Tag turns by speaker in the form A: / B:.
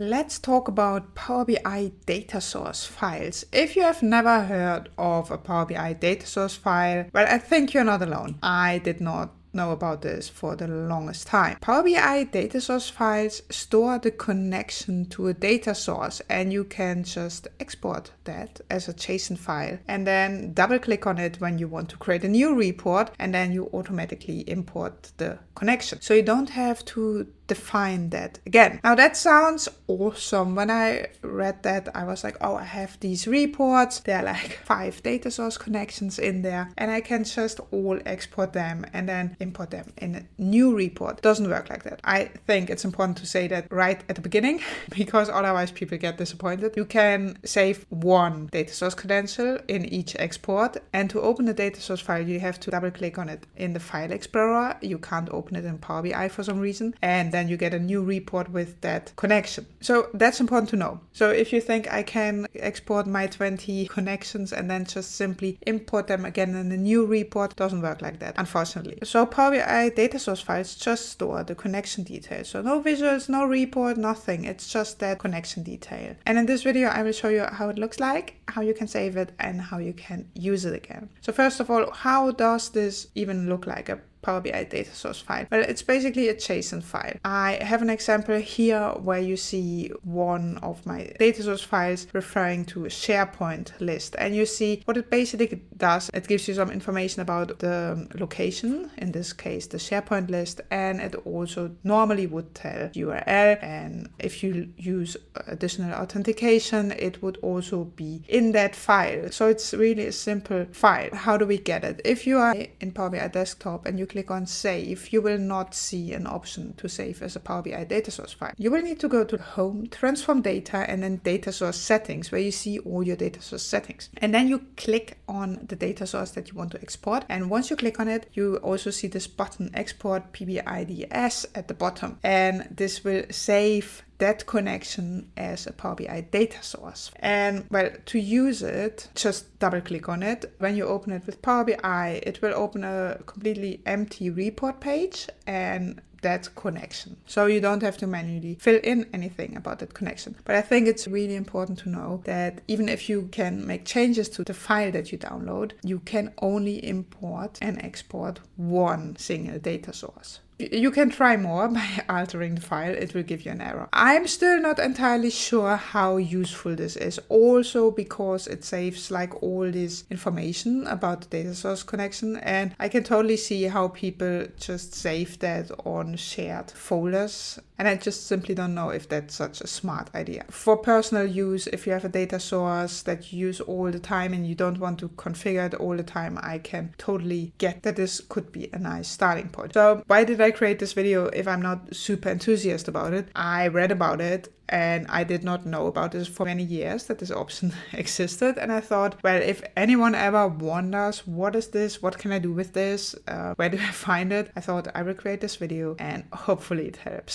A: Let's talk about Power BI data source files. If you have never heard of a Power BI data source file, well, I think you're not alone. I did not know about this for the longest time. Power BI data source files store the connection to a data source, and you can just export that as a JSON file and then double click on it when you want to create a new report, and then you automatically import the connection. So you don't have to define that again. Now that sounds awesome. When I read that, I was like, oh, I have these reports. There are like 5 data source connections in there, and I can just all export them and then import them in a new report. Doesn't work like that. I think it's important to say that right at the beginning, because otherwise people get disappointed. You can save one data source credential in each export, and to open the data source file, you have to double click on it in the file explorer. You can't open it in Power BI for some reason, and then you get a new report with that connection. So that's important to know. So if you think I can export my 20 connections and then just simply import them again in a new report, doesn't work like that, unfortunately. So Power BI data source files just store the connection details. So no visuals, no report, nothing. It's just that connection detail. And in this video, I will show you how it looks like, how you can save it, and how you can use it again. So first of all, how does this even look like a Power BI data source file? Well, it's basically a JSON file. I have an example here where you see one of my data source files referring to a SharePoint list, and you see what it basically does. It gives you some information about the location, in this case the SharePoint list, and it also normally would tell URL, and if you use additional authentication, it would also be in that file. So it's really a simple file. How do we get it? If you are in Power BI desktop and you click on save, you will not see an option to save as a Power BI data source file. You will need to go to home, transform data, and then data source settings, where you see all your data source settings. And then you click on the data source that you want to export. And once you click on it, you also see this button, export PBIDS, at the bottom. And this will save that connection as a Power BI data source. And well, to use it, just double click on it. When you open it with Power BI, it will open a completely empty report page and that connection. So you don't have to manually fill in anything about that connection. But I think it's really important to know that even if you can make changes to the file that you download, you can only import and export one single data source. You can try more by altering the file. It will give you an error. I'm still not entirely sure how useful this is, also because it saves like all this information about the data source connection, and I can totally see how people just save that on shared folders, and I just simply don't know if that's such a smart idea. For personal use, if you have a data source that you use all the time and you don't want to configure it all the time, I can totally get that this could be a nice starting point. So why did I create this video if I'm not super enthusiastic about it? I read about it and I did not know about this for many years, that this option existed. And I thought, well, if anyone ever wonders, what is this? What can I do with this? Where do I find it? I thought I will create this video and hopefully it helps.